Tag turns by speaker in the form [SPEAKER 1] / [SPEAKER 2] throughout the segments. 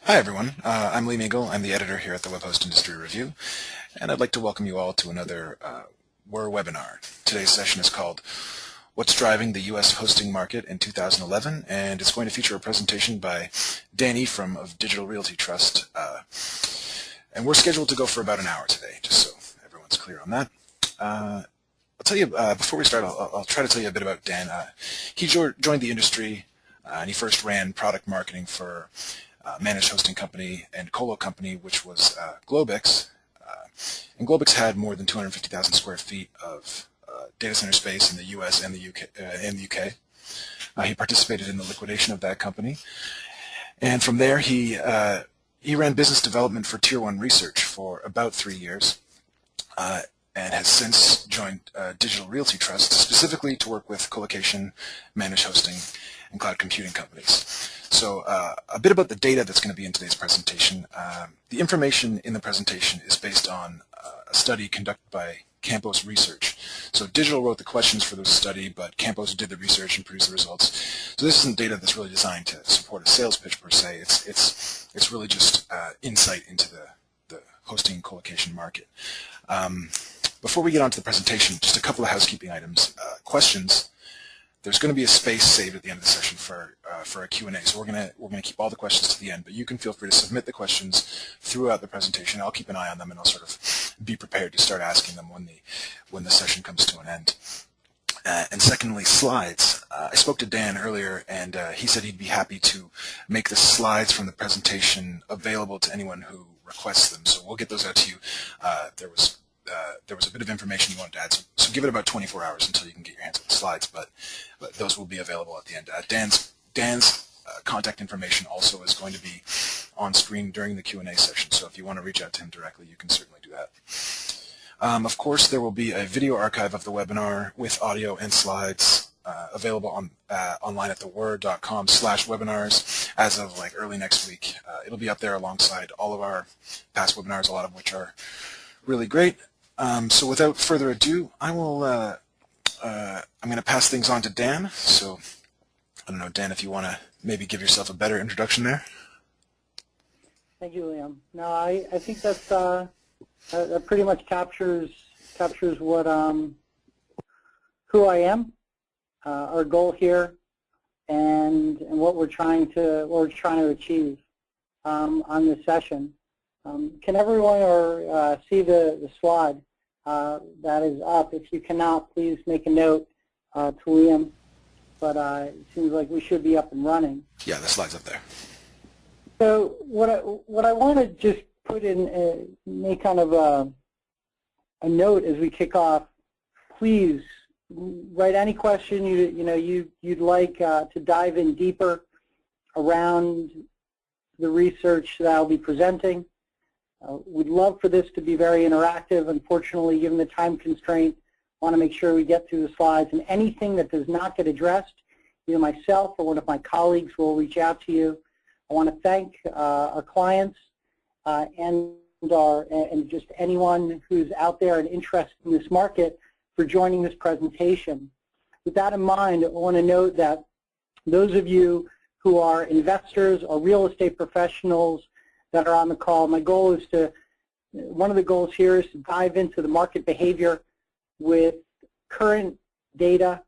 [SPEAKER 1] Hi everyone, I'm Lee Meagle. I'm the editor here at the Web Host Industry Review, and I'd like to welcome you all to another WHIR webinar. Today's session is called What's Driving the U.S. Hosting Market in 2011, and it's going to feature a presentation by Dan Ephraim of Digital Realty Trust, and we're scheduled to go for about an hour today, just so everyone's clear on that. I'll tell you, before we start, I'll try to tell you a bit about Dan. He joined the industry, and he first ran product marketing for managed hosting company and colo company, which was Globix. And Globix had more than 250,000 square feet of data center space in the U.S. and the UK. He participated in the liquidation of that company, and from there he ran business development for Tier 1 Research for about 3 years, and has since joined Digital Realty Trust specifically to work with colocation, managed hosting, and cloud computing companies. So a bit about the data that's going to be in today's presentation. The information in the presentation is based on a study conducted by Campos Research. So Digital wrote the questions for the study, but Campos did the research and produced the results. So this isn't data that's really designed to support a sales pitch per se. It's really just insight into the hosting colocation market. Before we get on to the presentation, just a couple of housekeeping items. Questions. There's going to be a space saved at the end of the session for a Q&A, so we're going to keep all the questions to the end, but you can feel free to submit the questions throughout the presentation. I'll keep an eye on them, and I'll sort of be prepared to start asking them when the session comes to an end. And secondly, slides. I spoke to Dan earlier, and he said he'd be happy to make the slides from the presentation available to anyone who requests them, so we'll get those out to you. There was a bit of information you wanted to add, so give it about 24 hours until you can get your hands on the slides, but those will be available at the end. Dan's contact information also is going to be on screen during the Q&A session, so if you want to reach out to him directly, you can certainly do that. Of course, there will be a video archive of the webinar with audio and slides available online at thewhir.com/webinars as of early next week. It'll be up there alongside all of our past webinars, a lot of which are really great. So without further ado, I'm going to pass things on to Dan. So I don't know, Dan, if you want to maybe give yourself a better introduction there.
[SPEAKER 2] Thank you, Liam. No, I think that's that pretty much captures what who I am, our goal here, and what we're trying to achieve on this session. Can everyone see the slide that is up? If you cannot, please make a note to Liam. But it seems like we should be up and running.
[SPEAKER 1] Yeah, the slide's up there.
[SPEAKER 2] So what I want to just put in, make kind of a note as we kick off. Please write any question you'd like to dive in deeper around the research that I'll be presenting. We'd love for this to be very interactive. Unfortunately, given the time constraint, I want to make sure we get through the slides, and anything that does not get addressed, either myself or one of my colleagues will reach out to you. I want to thank our clients and just anyone who's out there and interested in this market for joining this presentation. With that in mind, I want to note that those of you who are investors or real estate professionals that are on the call, one of the goals here is to dive into the market behavior with current data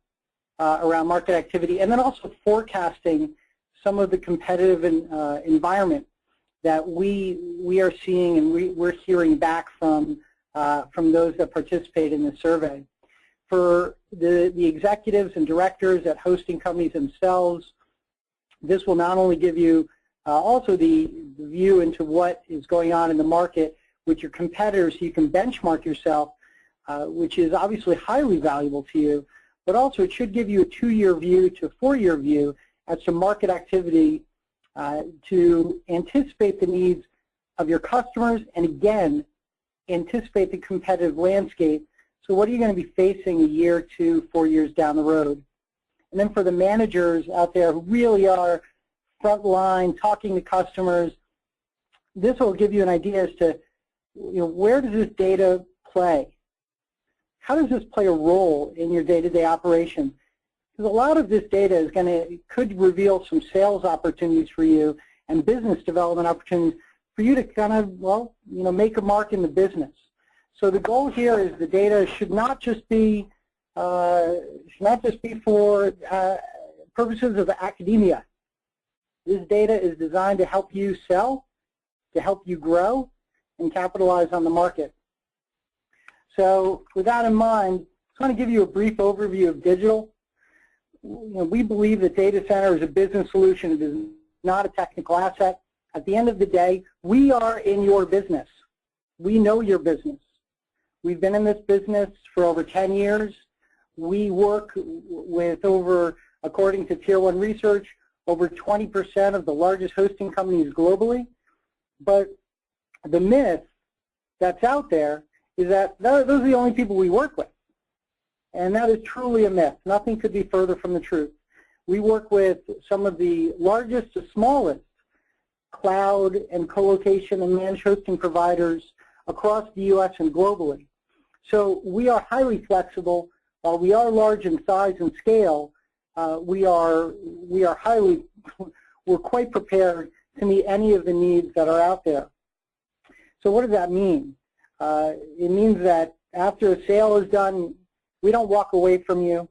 [SPEAKER 2] around market activity, and then also forecasting some of the competitive environment that we are seeing and we're hearing back from those that participate in the survey. For the executives and directors at hosting companies themselves, this will not only give you also the view into what is going on in the market with your competitors, so you can benchmark yourself, which is obviously highly valuable to you, but also it should give you a 2-year view to a 4-year view as to market activity to anticipate the needs of your customers, and again, anticipate the competitive landscape. So what are you going to be facing a year, 2, 4 years down the road? And then for the managers out there who really are front line, talking to customers, this will give you an idea as to where does this data play? How does this play a role in your day-to-day operation? Because a lot of this data could reveal some sales opportunities for you and business development opportunities for you to kind of, well, make a mark in the business. So the goal here is the data should not just be for purposes of academia. This data is designed to help you sell, to help you grow, and capitalize on the market. So with that in mind, I want to give you a brief overview of digital. We believe that data center is a business solution. It is not a technical asset. At the end of the day, we are in your business. We know your business. We've been in this business for over 10 years. We work with according to Tier 1 research, over 20% of the largest hosting companies globally. But the myth that's out there is that those are the only people we work with. And that is truly a myth. Nothing could be further from the truth. We work with some of the largest to smallest cloud and co-location and managed hosting providers across the U.S. and globally. So we are highly flexible. While we are large in size and scale, we're quite prepared to meet any of the needs that are out there. So what does that mean? It means that after a sale is done, we don't walk away from you.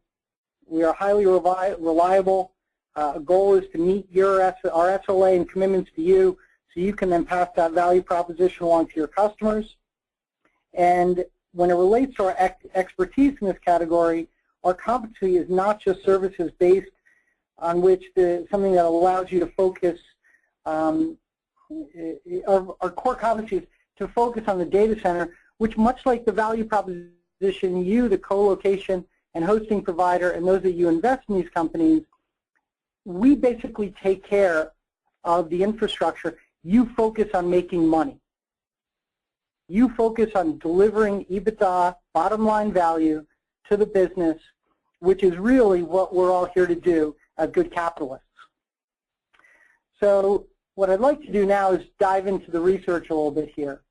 [SPEAKER 2] We are highly reliable. Our goal is to meet our SLA and commitments to you so you can then pass that value proposition along to your customers. And when it relates to our expertise in this category, our competency is not just services based on which something that allows you to focus. Our core competency is to focus on the data center, which much like the value proposition, you, the co-location and hosting provider, and those that you invest in these companies, we basically take care of the infrastructure. You focus on making money. You focus on delivering EBITDA, bottom line value to the business, which is really what we're all here to do as good capitalists. So what I'd like to do now is dive into the research a little bit here.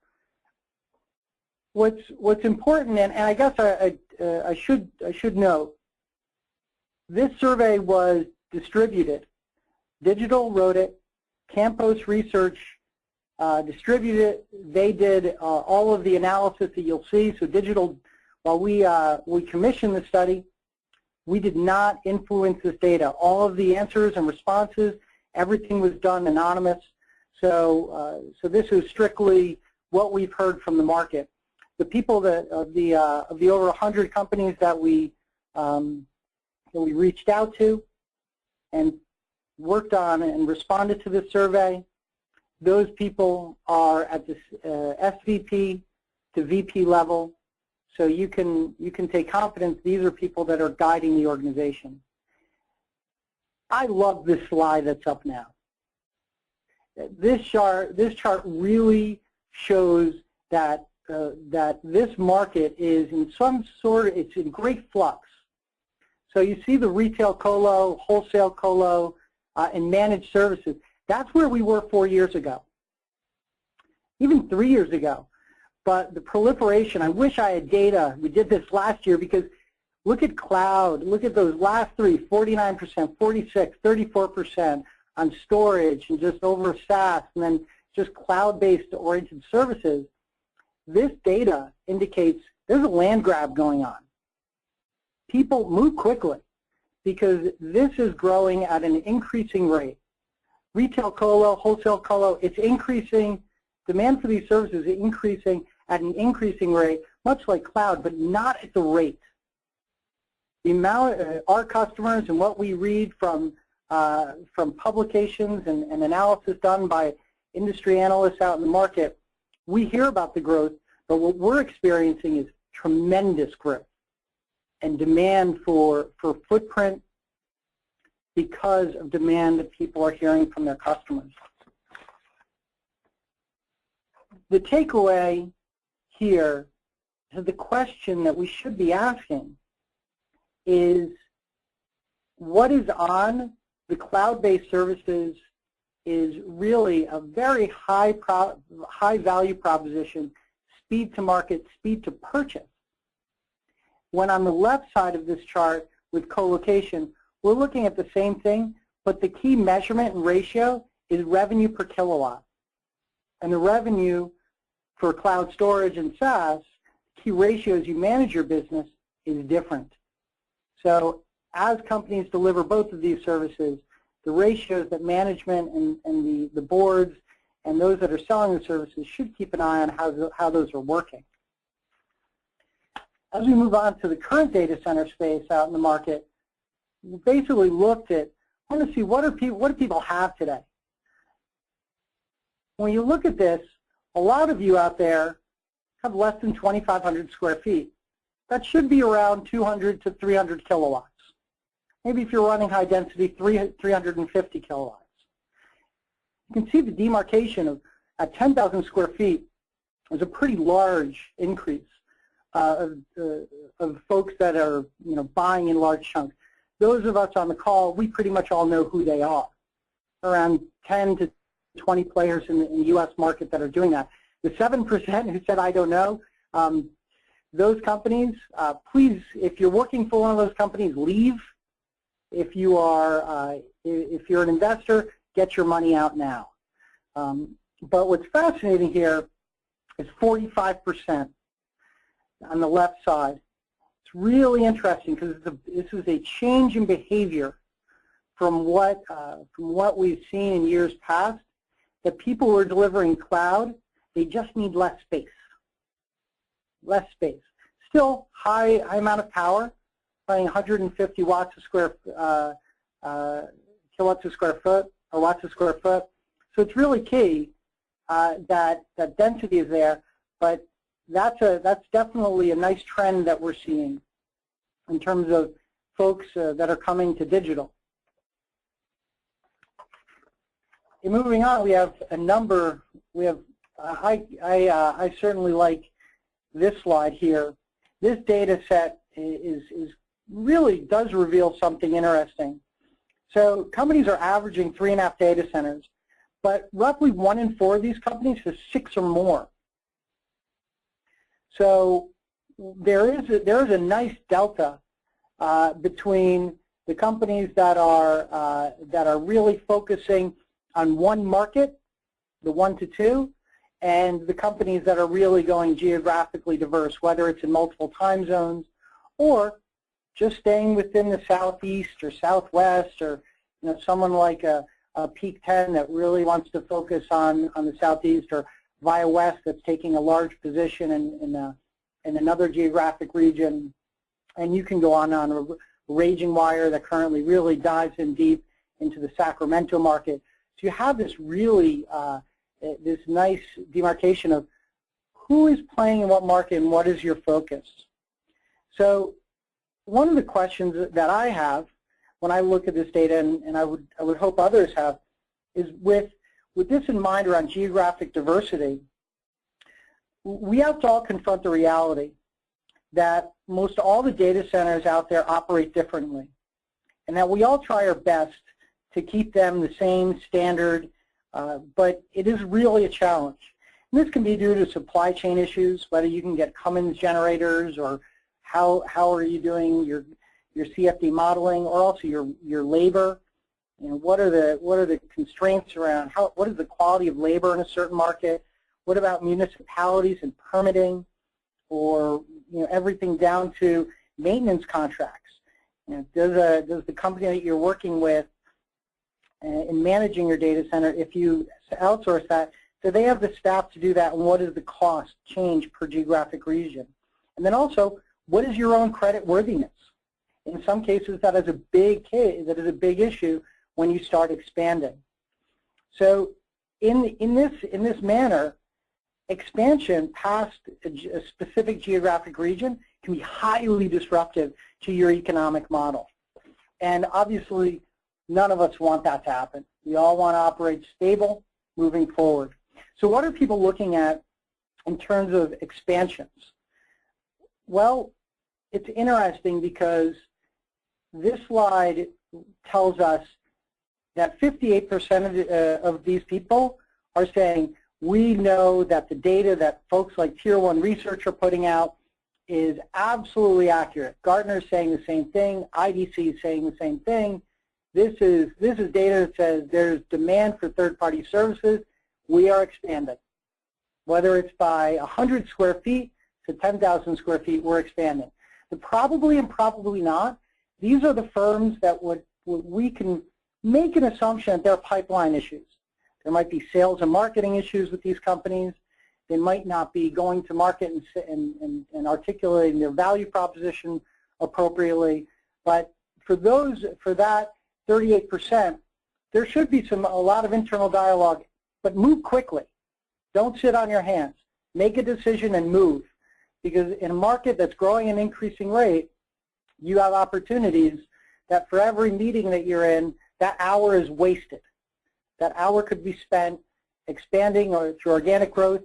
[SPEAKER 2] What's important, and I guess I should note, this survey was distributed. Digital wrote it, Campos Research distributed it. They did all of the analysis that you'll see. So Digital, while we commissioned the study, we did not influence this data. All of the answers and responses, everything was done anonymous. So this is strictly what we've heard from the market. The people of the over 100 companies that we reached out to and worked on and responded to this survey, those people are at this SVP to VP level. So you can take confidence these are people that are guiding the organization. I love this slide that's up now. This chart really shows that this market is in it's in great flux. So you see the retail colo, wholesale colo, and managed services. That's where we were 4 years ago, even 3 years ago. But the proliferation, I wish I had data. We did this last year because look at cloud. Look at those last three, 49%, 46, 34% on storage and just over SaaS and then just cloud-based oriented services. This data indicates there's a land grab going on. People move quickly because this is growing at an increasing rate. Retail colo, wholesale colo, it's increasing. Demand for these services is increasing at an increasing rate, much like cloud, but not at the rate. The amount, our customers and what we read from publications and analysis done by industry analysts out in the market, we hear about the growth, but what we're experiencing is tremendous growth and demand for footprint because of demand that people are hearing from their customers. The takeaway here is the question that we should be asking is what is on the cloud-based services is really a very high value proposition, speed to market, speed to purchase. When on the left side of this chart with co-location, we're looking at the same thing, but the key measurement and ratio is revenue per kilowatt. And the revenue for cloud storage and SaaS, key ratios you manage your business, is different. So as companies deliver both of these services, the ratios that management and the boards and those that are selling the services should keep an eye on how those are working. As we move on to the current data center space out in the market, we basically looked at, I want to see what do people have today. When you look at this, a lot of you out there have less than 2,500 square feet. That should be around 200 to 300 kilowatts. Maybe if you're running high density, 350 kilowatts. You can see the demarcation of at 10,000 square feet is a pretty large increase of folks that are buying in large chunks. Those of us on the call, we pretty much all know who they are. Around 10 to 20 players in the U.S. market that are doing that. The 7% who said I don't know, those companies, please, if you're working for one of those companies, leave. If you are, if you're an investor, get your money out now. But what's fascinating here is 45% on the left side. It's really interesting because this is a change in behavior from what we've seen in years past. That people who are delivering cloud, they just need less space. Less space. Still high amount of power, running 150 watts a square kilowatts a square foot or watts a square foot. So it's really key that density is there, but that's definitely a nice trend that we're seeing in terms of folks that are coming to digital. And moving on, we have a number. We have I certainly like this slide here. This data set is really does reveal something interesting. So companies are averaging 3.5 data centers, but roughly 1 in 4 of these companies has 6 or more. So there is a nice delta between the companies that are really focusing on one market, the 1 to 2, and the companies that are really going geographically diverse, whether it's in multiple time zones or just staying within the southeast or southwest, or someone like a Peak 10 that really wants to focus on the southeast, or Via West that's taking a large position in another geographic region. And you can go on a Raging WHIR that currently really dives in deep into the Sacramento market. So you have this really, this nice demarcation of who is playing in what market and what is your focus. So one of the questions that I have when I look at this data, and I would hope others have, is with this in mind around geographic diversity, we have to all confront the reality that most all the data centers out there operate differently, and that we all try our best to keep them the same standard, but it is really a challenge. And this can be due to supply chain issues, whether you can get Cummins generators, or how are you doing your CFD modeling, or also your labor. What are the constraints around what is the quality of labor in a certain market? What about municipalities and permitting, or everything down to maintenance contracts? Does the company that you're working with in managing your data center, if you outsource that, do they have the staff to do that, and what is the cost change per geographic region? And then also, what is your own credit worthiness? In some cases, that is a big issue when you start expanding. So in this manner, expansion past a specific geographic region can be highly disruptive to your economic model. And obviously, none of us want that to happen. We all want to operate stable moving forward. So what are people looking at in terms of expansions? Well, it's interesting because this slide tells us that 58% of these people are saying, we know that the data that folks like Tier 1 Research are putting out is absolutely accurate. Gartner is saying the same thing. IDC is saying the same thing. This is data that says there's demand for third-party services. We are expanding. Whether it's by 100 square feet to 10,000 square feet, we're expanding. The probably and probably not, these are the firms that we can make an assumption that there are pipeline issues. There might be sales and marketing issues with these companies. They might not be going to market and articulating their value proposition appropriately. But for that 38%, there should be a lot of internal dialogue, but move quickly. Don't sit on your hands. Make a decision and move. Because in a market that's growing at an increasing rate, you have opportunities that for every meeting that you're in, that hour is wasted. That hour could be spent expanding or through organic growth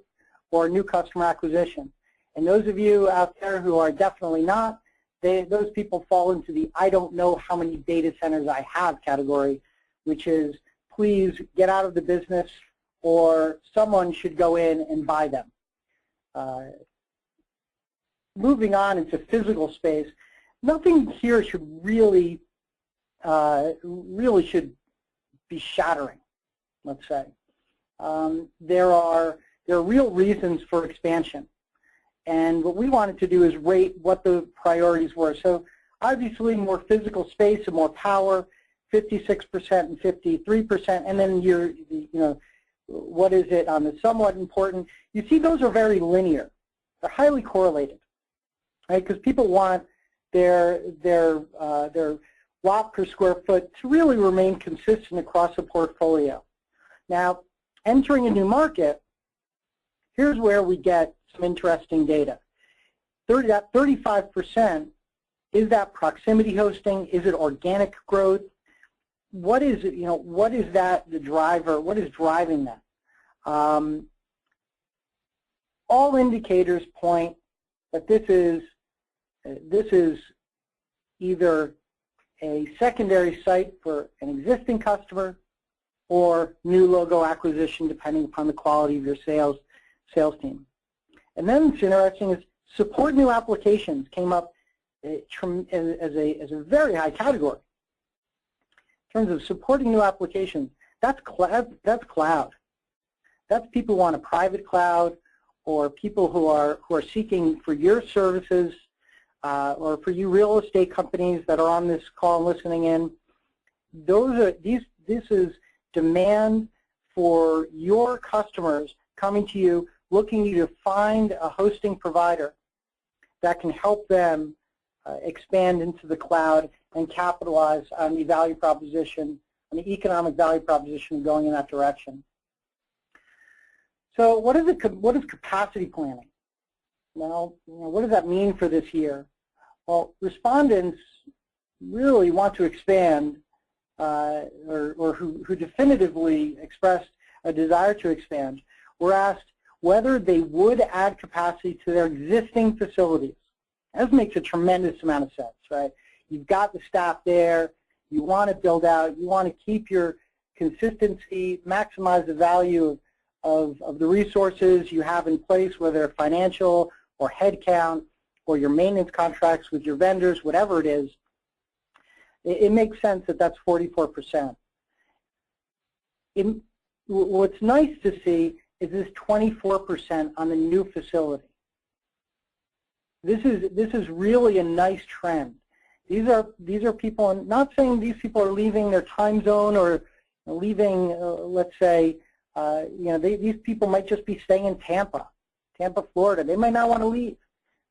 [SPEAKER 2] or new customer acquisition. And those of you out there who are definitely not, those people fall into the I don't know how many data centers I have category, which is please get out of the business or someone should go in and buy them. Moving on into physical space, nothing here should really should be shattering, let's say. There are real reasons for expansion. And what we wanted to do is rate what the priorities were. So obviously more physical space and more power, 56% and 53%, and then what is it on the somewhat important. You see those are very linear. They're highly correlated, right? Because people want their watt per square foot to really remain consistent across a portfolio. Now, entering a new market, here's where we get some interesting data. That 35%, is that proximity hosting? Is it organic growth? What is it? What is that the driver? What is driving that? All indicators point that this is either a secondary site for an existing customer or new logo acquisition, depending upon the quality of your sales team. And then what's interesting is support new applications came up as a very high category. In terms of supporting new applications, that's cloud. That's people who want a private cloud, or people who are seeking for your services, or for you real estate companies that are on this call and listening in. This is demand for your customers coming to you, looking you to find a hosting provider that can help them expand into the cloud and capitalize on the value proposition, on the economic value proposition going in that direction. So what is capacity planning? Well, what does that mean for this year? Well, respondents really want to expand, or who definitively expressed a desire to expand, were asked whether they would add capacity to their existing facilities. That makes a tremendous amount of sense, right? You've got the staff there, you want to build out, you want to keep your consistency, maximize the value of the resources you have in place, whether financial or headcount or your maintenance contracts with your vendors, whatever it is. It makes sense that that's 44%. What's nice to see is this 24% on the new facility. This is really a nice trend. These are people, I'm not saying these people are leaving their time zone or leaving, let's say, these people might just be staying in Tampa, Florida. They might not want to leave.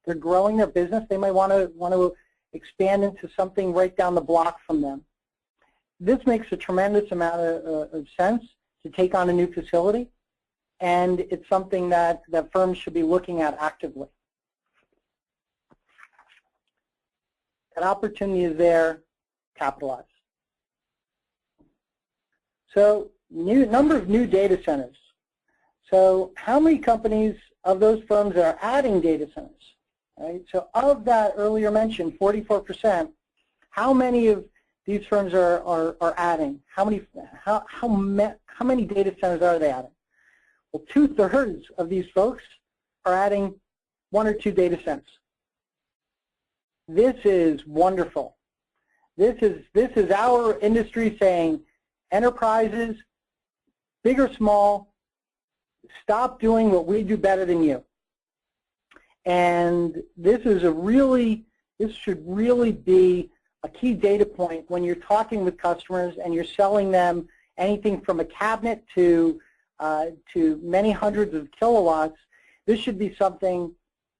[SPEAKER 2] They're growing their business. They might want to expand into something right down the block from them. This makes a tremendous amount of sense to take on a new facility, and it's something that firms should be looking at actively. That opportunity is there, capitalize. So number of new data centers. So how many companies of those firms that are adding data centers? Right? So of that earlier mentioned, 44%, how many of these firms are adding? How many data centers are they adding? Well, 2/3 of these folks are adding 1 or 2 data centers. This is wonderful. This is our industry saying, enterprises, big or small, stop doing what we do better than you. And this should really be a key data point when you're talking with customers and you're selling them anything from a cabinet to many hundreds of kilowatts. This should be something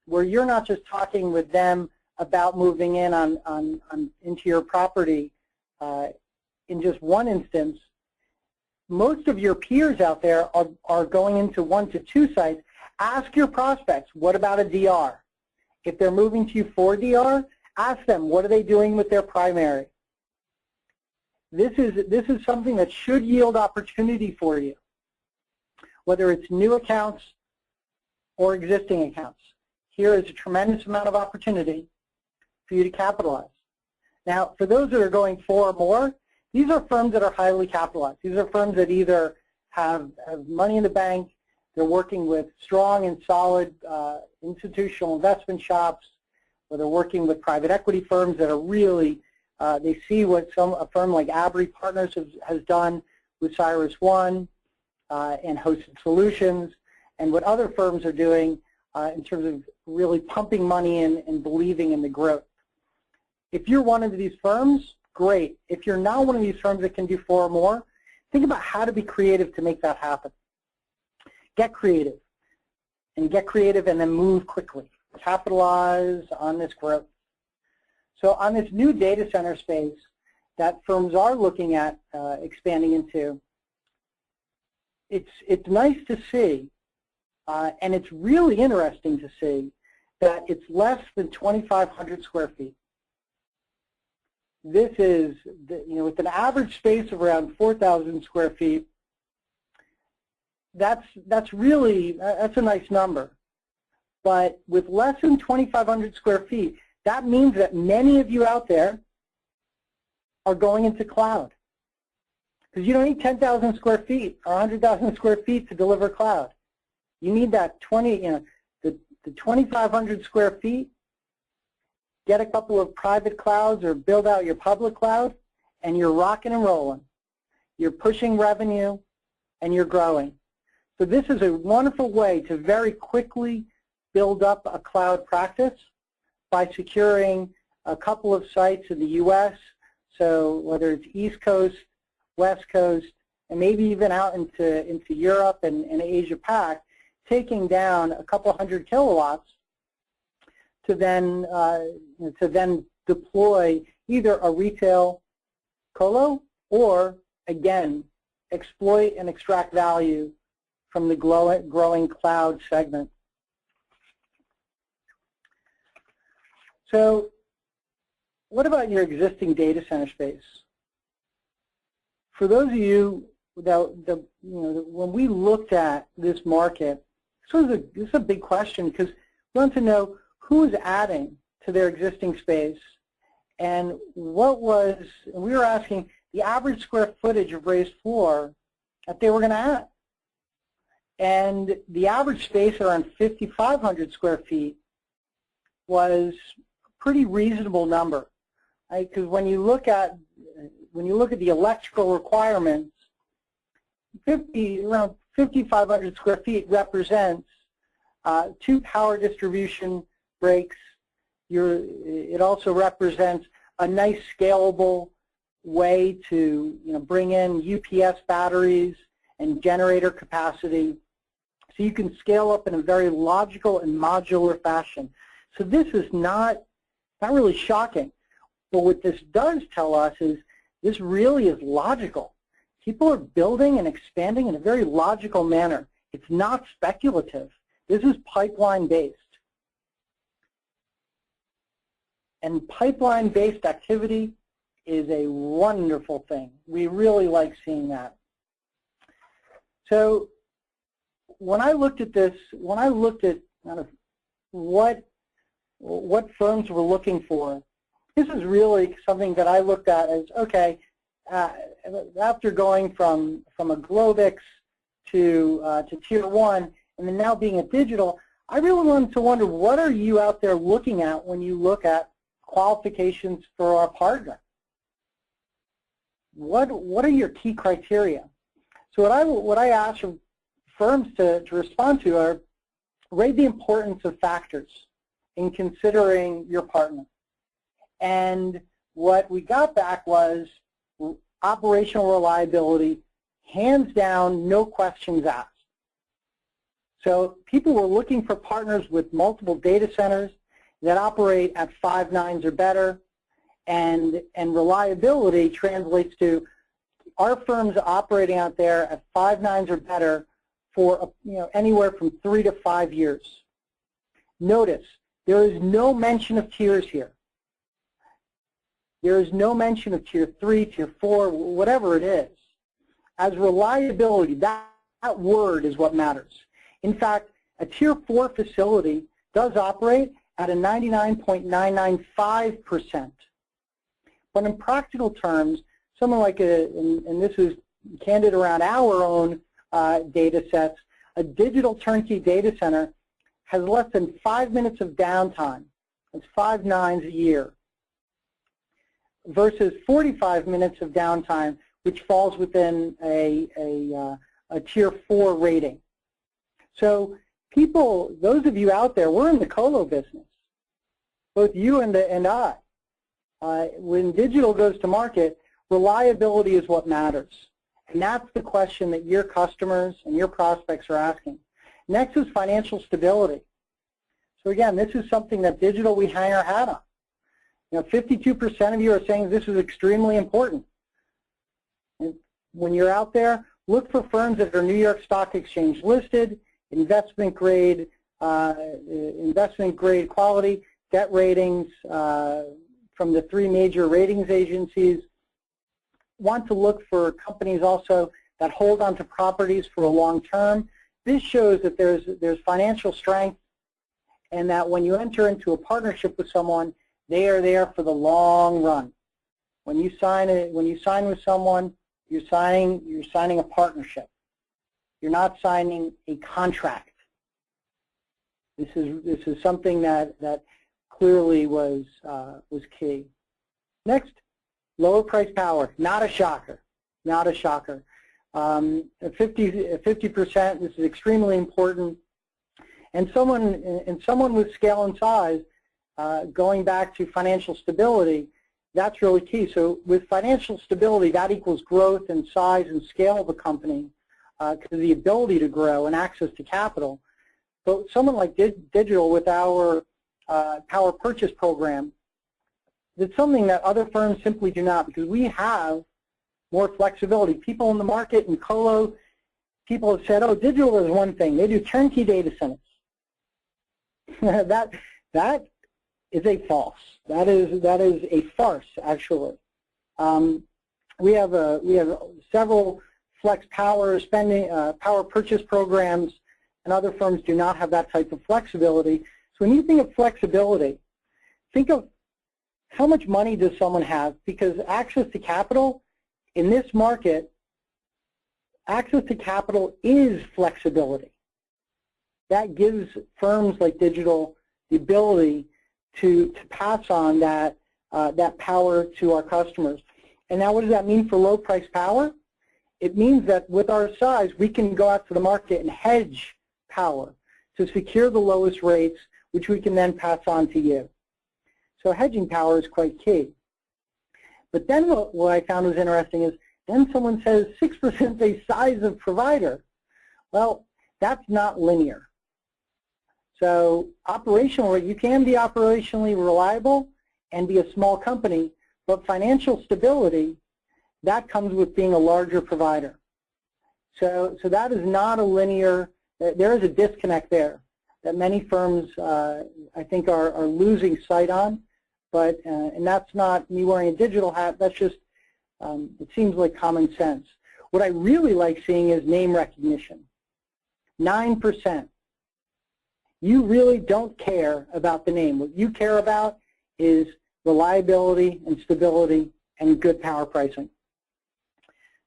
[SPEAKER 2] where you're not just talking with them about moving in into your property in just one instance. Most of your peers out there are going into 1 to 2 sites. Ask your prospects, what about a DR? If they're moving to you for DR, ask them, what are they doing with their primary? This is something that should yield opportunity for you, whether it's new accounts or existing accounts. Here is a tremendous amount of opportunity for you to capitalize. Now, for those that are going 4 or more, these are firms that are highly capitalized. These are firms that either have money in the bank, they're working with strong and solid institutional investment shops, or they're working with private equity firms that are really, they see what a firm like Abry Partners has done with CyrusOne and Hosted Solutions, and what other firms are doing in terms of really pumping money in and believing in the growth. If you're one of these firms, great. If you're not one of these firms that can do 4 or more, think about how to be creative to make that happen. Get creative, and then move quickly. Capitalize on this growth. So on this new data center space that firms are looking at expanding into, it's nice to see, and it's really interesting to see that it's less than 2,500 square feet. This is, with an average space of around 4,000 square feet, that's a nice number. But with less than 2,500 square feet, that means that many of you out there are going into cloud. Because you don't need 10,000 square feet or 100,000 square feet to deliver cloud. You need that the 2,500 square feet, get a couple of private clouds or build out your public cloud, and you're rocking and rolling. You're pushing revenue, and you're growing. So this is a wonderful way to very quickly build up a cloud practice by securing a couple of sites in the U.S., so whether it's East Coast, West Coast, and maybe even out into Europe and Asia Pac, taking down a couple hundred kilowatts to then deploy either a retail colo or, again, exploit and extract value from the growing cloud segment. So what about your existing data center space? For those of you that when we looked at this market, this is a big question because we want to know who is adding to their existing space, and we were asking the average square footage of raised floor that they were going to add. And the average space around 5,500 square feet was a pretty reasonable number, right? Because when you look at the electrical requirements, around 5,500 square feet represents 2 power distribution breaks. It also represents a nice scalable way to bring in UPS batteries and generator capacity, so you can scale up in a very logical and modular fashion. So this is not really shocking. But what this does tell us is this really is logical. People are building and expanding in a very logical manner. It's not speculative. This is pipeline-based. And pipeline-based activity is a wonderful thing. We really like seeing that. So when I looked at this, kind of what firms were looking for, this is really something that I looked at as, okay, after going from a Globix to Tier 1 and then now being a digital, I really wanted to wonder, what are you out there looking at when you look at qualifications for our partner? what are your key criteria? So what I ask firms to respond to are, rate the importance of factors in considering your partner. And what we got back was operational reliability, hands down, no questions asked. So people were looking for partners with multiple data centers that operate at 5 nines or better, and reliability translates to our firms operating out there at 5 nines or better for anywhere from 3 to 5 years. Notice, there is no mention of tiers here. There is no mention of tier 3, tier 4, whatever it is. As reliability, that word is what matters. In fact, a tier 4 facility does operate at a 99.995%. But in practical terms, someone like and this is candid around our own data sets, a digital turnkey data center has less than 5 minutes of downtime. It's 5 nines a year, versus 45 minutes of downtime, which falls within a tier 4 rating. So people, those of you out there, we're in the colo business, both you and I. When digital goes to market, reliability is what matters. And that's the question that your customers and your prospects are asking. Next is financial stability. So again, this is something that digital we hang our hat on. 52% of you are saying this is extremely important. And when you're out there, look for firms that are New York Stock Exchange listed, investment grade quality, debt ratings from the 3 major ratings agencies. Want to look for companies also that hold on to properties for a long term. This shows that there's financial strength, and that when you enter into a partnership with someone, they are there for the long run. When you sign with someone, you're signing a partnership. You're not signing a contract. This is something that clearly was key. Next, lower price power. Not a shocker. Not a shocker. 50%. This is extremely important. And someone with scale and size, going back to financial stability, that's really key. So with financial stability, that equals growth and size and scale of a company, because the ability to grow and access to capital. But someone like digital with our power purchase program, it's something that other firms simply do not, because we have more flexibility. People in the market and colo, people have said, oh, digital is one thing. They do turnkey data centers. that is a false. That is a farce, actually. We have several flex power spending, power purchase programs, and other firms do not have that type of flexibility. So when you think of flexibility, think of how much money does someone have, because access to capital in this market, access to capital is flexibility. That gives firms like digital the ability to pass on that power to our customers. And now what does that mean for low price power? It means that with our size, we can go out to the market and hedge power to secure the lowest rates, which we can then pass on to you. So hedging power is quite key. But then what I found was interesting is, then someone says 6% a size of provider. Well, that's not linear. So operationally, you can be operationally reliable and be a small company, but financial stability, that comes with being a larger provider. So that is not a linear, there is a disconnect there that many firms, I think, are losing sight on. But, and that's not me wearing a digital hat, that's just, it seems like common sense. What I really like seeing is name recognition. 9%. You really don't care about the name. What you care about is reliability and stability and good power pricing.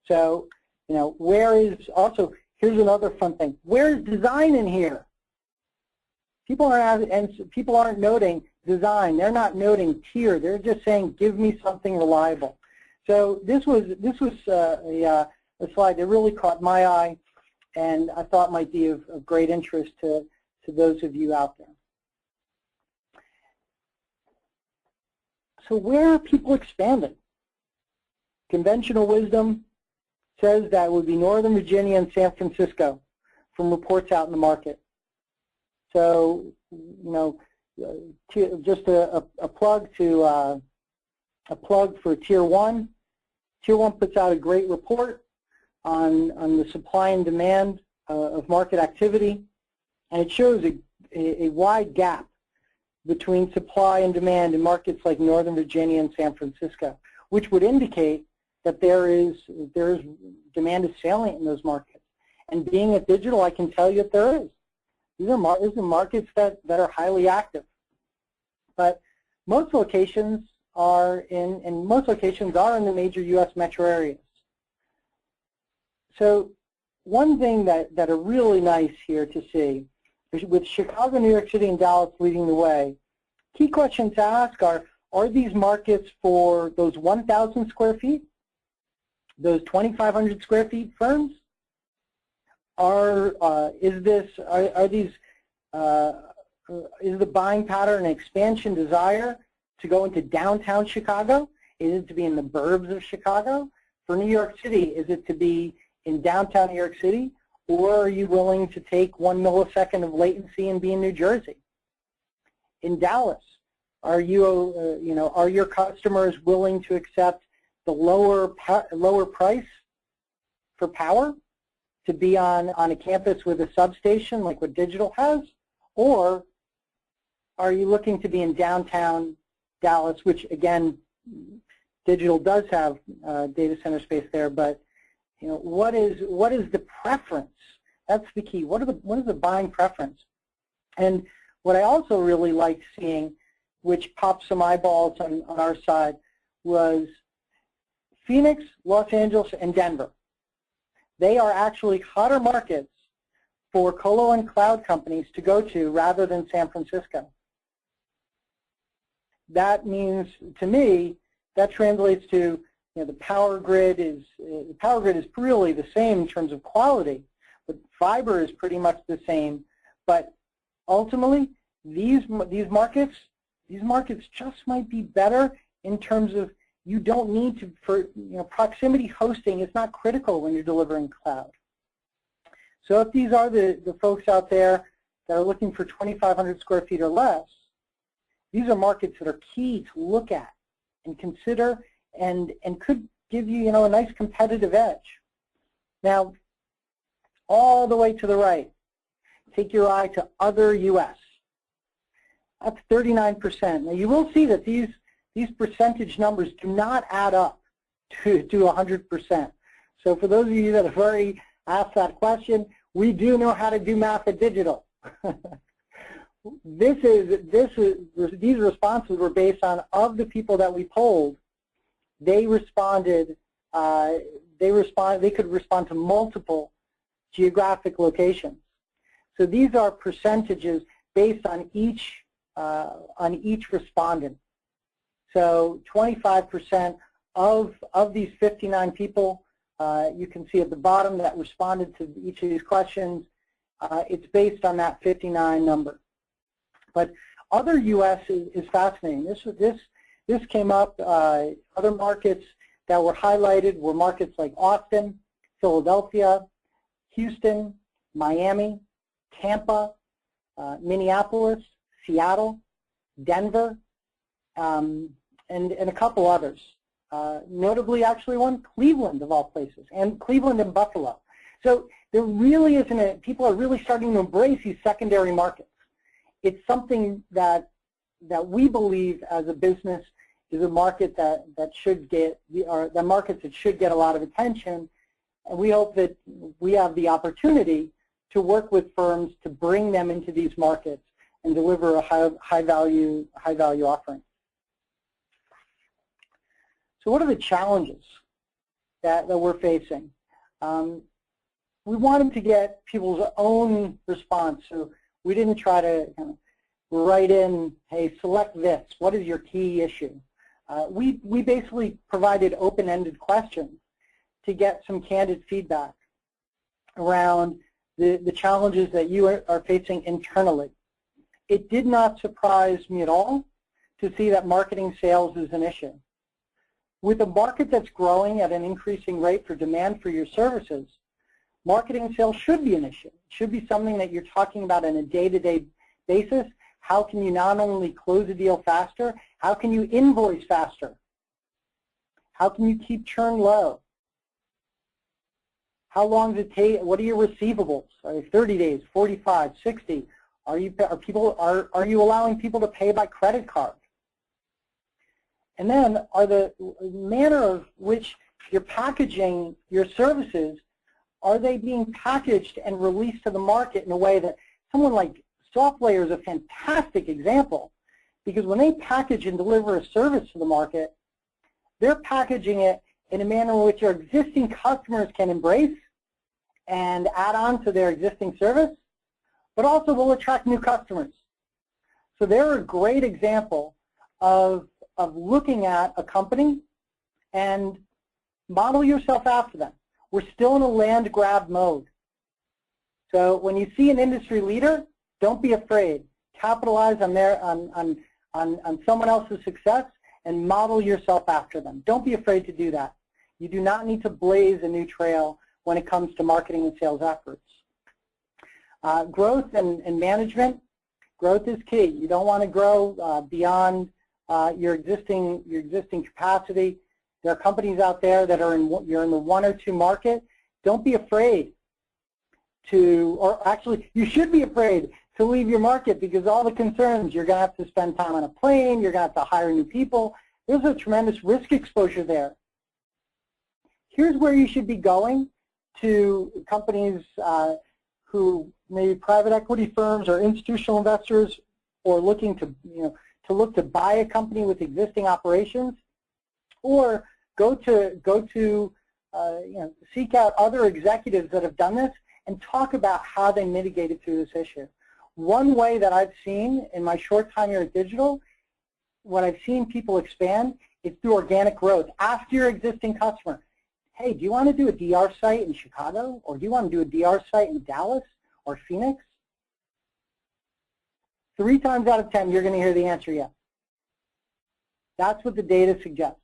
[SPEAKER 2] So, where is, also, here's another fun thing. Where is design in here? People aren't noting design. They're not noting tier. They're just saying, give me something reliable. So this was a slide that really caught my eye, and I thought might be of great interest to those of you out there. So where are people expanding? Conventional wisdom says that it would be Northern Virginia and San Francisco from reports out in the market. So, you know, just a plug for Tier 1. Tier 1 puts out a great report on the supply and demand of market activity, and it shows a wide gap between supply and demand in markets like Northern Virginia and San Francisco, which would indicate that there is demand is salient in those markets. And being a digital, I can tell you that there is. These are markets that are highly active. But most locations are in the major U.S. metro areas. So one thing that are really nice here to see, with Chicago, New York City, and Dallas leading the way, key questions to ask are these markets for those 1,000 square feet, those 2,500 square feet firms? Is the buying pattern an expansion desire to go into downtown Chicago? Is it to be in the burbs of Chicago? For New York City, is it to be in downtown New York City, or are you willing to take 1 millisecond of latency and be in New Jersey? In Dallas, are your customers willing to accept the lower price for power to be on a campus with a substation like what Digital has, or are you looking to be in downtown Dallas, which again, Digital does have data center space there, but you know, what is the preference? That's the key. What is the buying preference? And what I also really liked seeing, which popped some eyeballs on our side, was Phoenix, Los Angeles, and Denver. They are actually hotter markets for colo and cloud companies to go to rather than San Francisco. That means, to me, that translates to, you know, the power grid is really the same in terms of quality, but fiber is pretty much the same. But ultimately, these markets just might be better in terms of you don't need to, proximity hosting is not critical when you're delivering cloud. So if these are the folks out there that are looking for 2,500 square feet or less, these are markets that are key to look at and consider and could give you, a nice competitive edge. Now, all the way to the right, take your eye to other U.S. That's 39%. Now you will see that these percentage numbers do not add up to 100%. So for those of you that have already asked that question, we do know how to do math at Digital. These responses were based on, of the people that we polled, they responded. They could respond to multiple geographic locations. So these are percentages based on each respondent. So 25% of these 59 people, you can see at the bottom, that responded to each of these questions. It's based on that 59 number. But other U.S. is fascinating. This came up. Other markets that were highlighted were markets like Austin, Philadelphia, Houston, Miami, Tampa, Minneapolis, Seattle, Denver, and a couple others. Notably, actually one, Cleveland of all places, and Cleveland and Buffalo. So there really isn't people are really starting to embrace these secondary markets. It's something that we believe as a business is a market that should get, the markets that should get a lot of attention, and we hope that we have the opportunity to work with firms to bring them into these markets and deliver a high value offering. So what are the challenges that we're facing? We wanted to get people's own response, so we didn't try to write in, hey, select this. What is your key issue? We basically provided open-ended questions to get some candid feedback around the challenges that you are facing internally. It did not surprise me at all to see that marketing sales is an issue. With a market that's growing at an increasing rate for demand for your services, marketing sales should be an issue. It should be something that you're talking about on a day-to-day basis. How can you not only close a deal faster, how can you invoice faster? How can you keep churn low? How long does it take? What are your receivables? Are they 30 days, 45, 60? Are you allowing people to pay by credit card? And then are the manner of which you're packaging your services, are they being packaged and released to the market in a way that someone like SoftLayer is a fantastic example, because when they package and deliver a service to the market, they're packaging it in a manner in which your existing customers can embrace and add on to their existing service, but also will attract new customers. So they're a great example of looking at a company and model yourself after them. We're still in a land grab mode. So when you see an industry leader, don't be afraid. Capitalize on someone else's success and model yourself after them. Don't be afraid to do that. You do not need to blaze a new trail when it comes to marketing and sales efforts. Growth and management. Growth is key. You don't want to grow beyond your existing capacity. There are companies out there that are you're in the 1 or 2 market. Don't be afraid to, or actually you should be afraid to leave your market, because all the concerns, you're going to have to spend time on a plane, you're going to have to hire new people. There's a tremendous risk exposure there. Here's where you should be going to companies who maybe private equity firms or institutional investors, or looking to look to buy a company with existing operations, or go to seek out other executives that have done this and talk about how they mitigated through this issue. One way that I've seen in my short time here at Digital, what I've seen people expand is through organic growth. Ask your existing customer, hey, do you want to do a DR site in Chicago, or do you want to do a DR site in Dallas or Phoenix? 3 times out of 10, you're going to hear the answer yes. That's what the data suggests.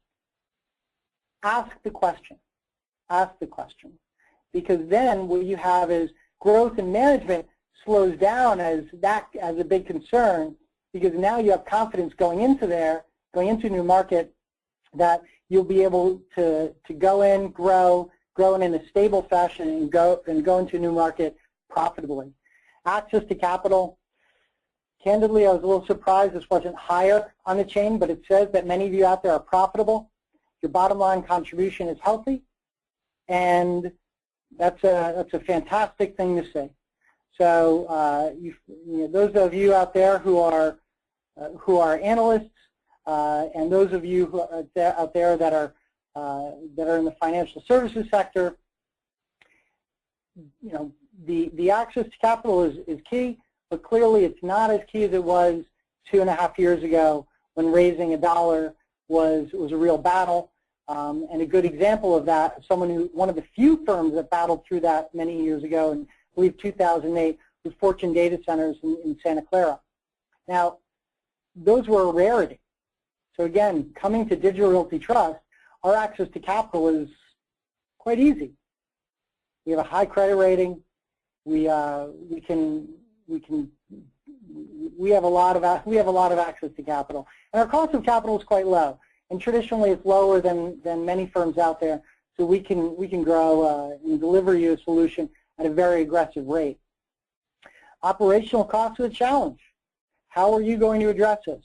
[SPEAKER 2] Ask the question. Ask the question. Because then what you have is growth and management slows down as a big concern, because now you have confidence going into a new market, that you'll be able to go in, grow in a stable fashion, and go into a new market profitably. Access to capital. Candidly, I was a little surprised this wasn't higher on the chain, but it says that many of you out there are profitable. Your bottom line contribution is healthy, and that's a fantastic thing to see. So those of you out there who are analysts, and those of you who are out there that are in the financial services sector, the access to capital is key, but clearly it's not as key as it was 2.5 years ago, when raising $1 was a real battle. And a good example of that, one of the few firms that battled through that many years ago, and I believe 2008, was Fortune Data Centers in Santa Clara. Now, those were a rarity. So again, coming to Digital Realty Trust, our access to capital is quite easy. We have a high credit rating. We have a lot of access to capital, and our cost of capital is quite low. And traditionally, it's lower than many firms out there. So we can grow and deliver you a solution at a very aggressive rate. Operational costs are a challenge. How are you going to address this?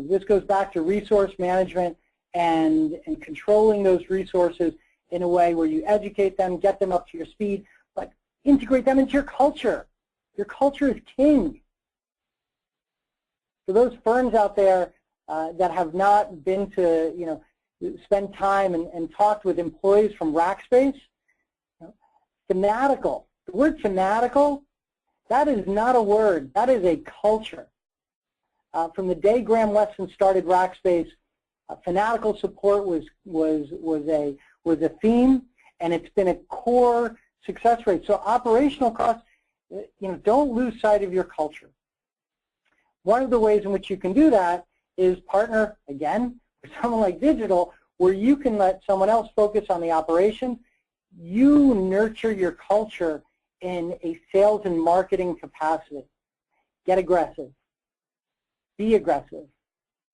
[SPEAKER 2] This goes back to resource management and controlling those resources in a way where you educate them, get them up to your speed, but integrate them into your culture. Your culture is king. For those firms out there that have not been to, spend time and talked with employees from Rackspace, fanatical. The word fanatical, that is not a word. That is a culture. From the day Graham Weston started Rackspace, Fanatical support was a theme, and it's been a core success rate. So operational costs, don't lose sight of your culture. One of the ways in which you can do that is partner, again, with someone like digital, where you can let someone else focus on the operations. You nurture your culture in a sales and marketing capacity. Get aggressive. Be aggressive.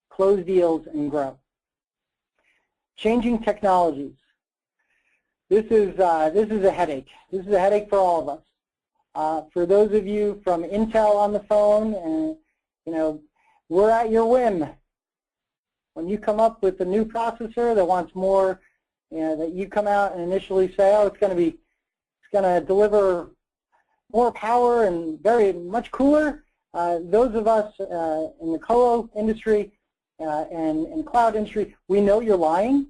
[SPEAKER 2] Close deals and grow. Changing technologies. This is a headache. This is a headache for all of us. For those of you from Intel on the phone, and we're at your whim. When you come up with a new processor that wants more, that you come out and initially say, oh, it's going to deliver more power and very much cooler. Those of us in the colo industry and cloud industry, we know you're lying.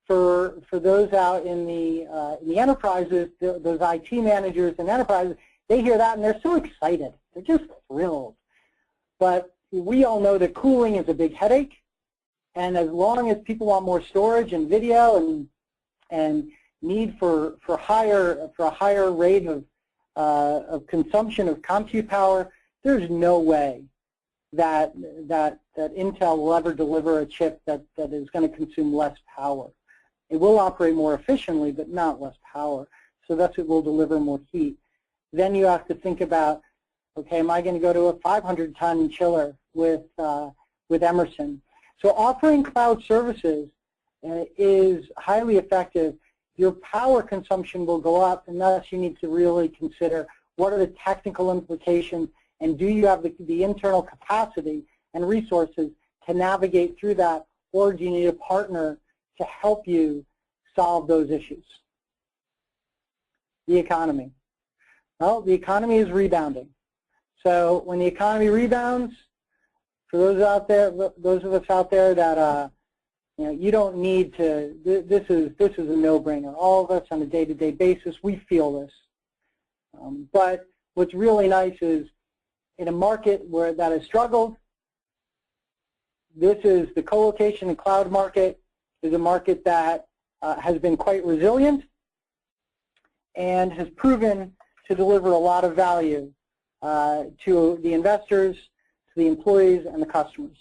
[SPEAKER 2] For those out in the enterprises, those IT managers and enterprises, they hear that and they're so excited. They're just thrilled. But we all know that cooling is a big headache, and as long as people want more storage and video and need for a higher rate of consumption of compute power, there's no way that Intel will ever deliver a chip that is going to consume less power. It will operate more efficiently, but not less power. So that's it will deliver more heat. Then you have to think about, okay, am I going to go to a 500-ton chiller with Emerson? So offering cloud services is highly effective. Your power consumption will go up, and thus you need to really consider what are the technical implications, and do you have the internal capacity and resources to navigate through that, or do you need a partner to help you solve those issues? The economy. Well, the economy is rebounding. So when the economy rebounds, for those out there, those of us out there that you don't need to. This is a no-brainer. All of us on a day-to-day basis, we feel this. But what's really nice is in a market where that has struggled, this is the co-location and cloud market is a market that has been quite resilient and has proven to deliver a lot of value to the investors, to the employees, and the customers.